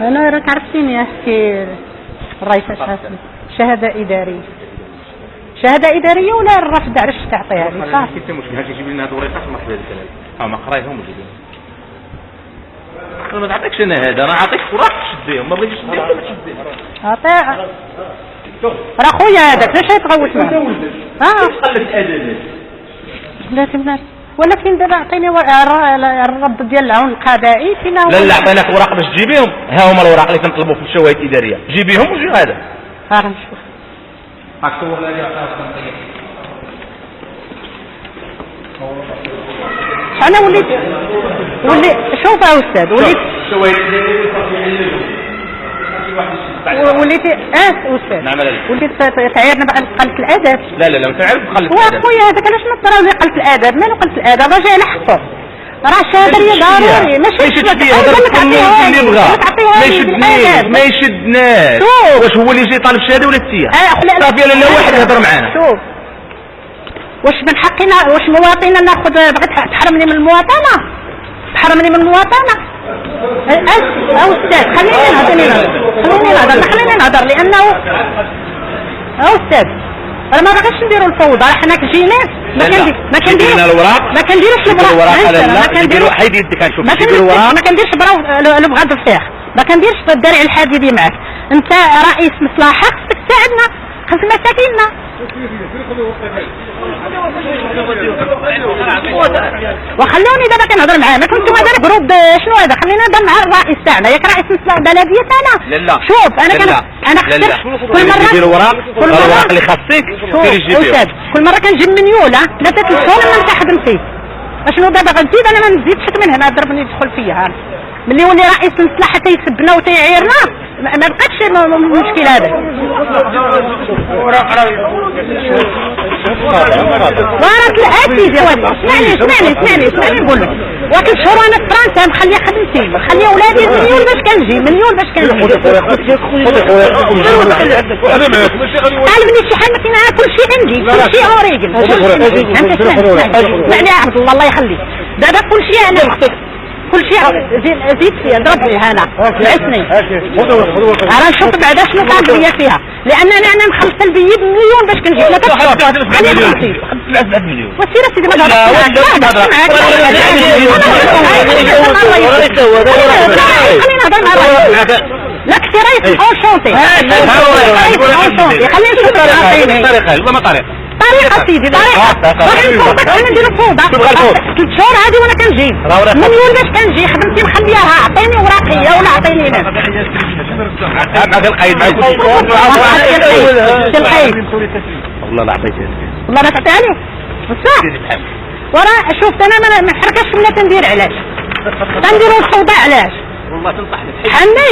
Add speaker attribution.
Speaker 1: انا راك عرفتيني احكي الرئيس الحاسم شهاده اداريه ولا الرفض علاش تعطيها لي صافي
Speaker 2: كيف المشكل هاجي يجيب لنا هاد الوريقات ما حدا الكلام ما قرايهم وجيبهم انا ما تعطيكش انا هذا انا عطيك وراك تشديهم ما بغيتش تشديهم ما تشديهم
Speaker 1: عطيه راه خويا هذاك علاش تغوت معاه
Speaker 2: قلت الادب
Speaker 1: بلاتي بنات ولكن دابا عطيني الرد ديال العون القضائي فينا
Speaker 2: لا عطيناك وراق باش تجيبيهم ها هما الوراق اللي كنطلبوا في الشواهد الاداريه جيبيهم وجي هذا
Speaker 1: غنشوف
Speaker 2: هاك صور لي
Speaker 1: انا وليت شوف يا استاذ وليت وليت استاذ
Speaker 2: نعم
Speaker 1: وليت تعيرنا بقى قلة الادب
Speaker 2: لا ما تعرف قلة الادب
Speaker 1: خويا هذاك علاش ما تضرب لي قلة الادب مالو قلة الادب راه جاي لحقه راه الشهاده لي ضروري ماشي
Speaker 2: اللي بغا ما يشدناش واش هو اللي جاي طالب شهاده ولا انت صافي لا واحد يهضر معنا
Speaker 1: شوف واش من حقنا واش مواطنين ناخذ بغيت تحرمني من المواطنه استاذ خليني نهضر لانه استاذ انا ما بغيتش نديروا الفوضى راه حنا جينا ما كنديروش البغا الفيخ ما كنديرش الدرع الحديدي معاك انت رئيس مصلحه خصك تساعدنا خص مساكيننا وخلوني دابا كنهضر معاه ما كنتو دابا جروب شنو هذا خلينا نهضر مع الرئيس تاعنا ياك رئيس بلديه انا شوف انا خسرت كل مره
Speaker 2: الورق اللي خاصك
Speaker 1: كل مره كنجيب من يولا 3 شهور ما نتخدم فيه اشنو دابا غنزيد انا ما نزيدش من هنا ضربني يدخل فيا ملي يولي رئيس المصلحه تيسبنا وتيعيرنا ما بقاتش المشكل هذا وراه الاتي اسمعني نقول لك واحد شهور انا في فرنسا مخليه خدمتي مخليه ولادي مليون باش كنجي طالبني شي حاجه كاين كل شيء عندي كل شيء اوريجل اسمعني يا عبد الله يخليك دابا كل شيء انا كل شيء زيد فيها ضربني هنا عسني انا نشوف بعدا شنو طالب ليا فيها لانني انا مخلصه البيد مليون باش كنجي 3 مليون وسيره سيدي ما لا كثير رئيس اونشونتي خليني نشوف طريقة سيدي طريقة انا ندير فوضى 3 شهور هادي وانا كنجي مليون باش كنجي خدمتي مخلياها عطيني وراقية ولا عطيني ناس
Speaker 2: معك القيد والله لا عطيتها
Speaker 1: والله ما تعطيها لي بصح وراه شوفت انا ما حركاش ولا تندير علاش تنديروا الفوضى علاش
Speaker 2: والله تنصح لك
Speaker 1: حني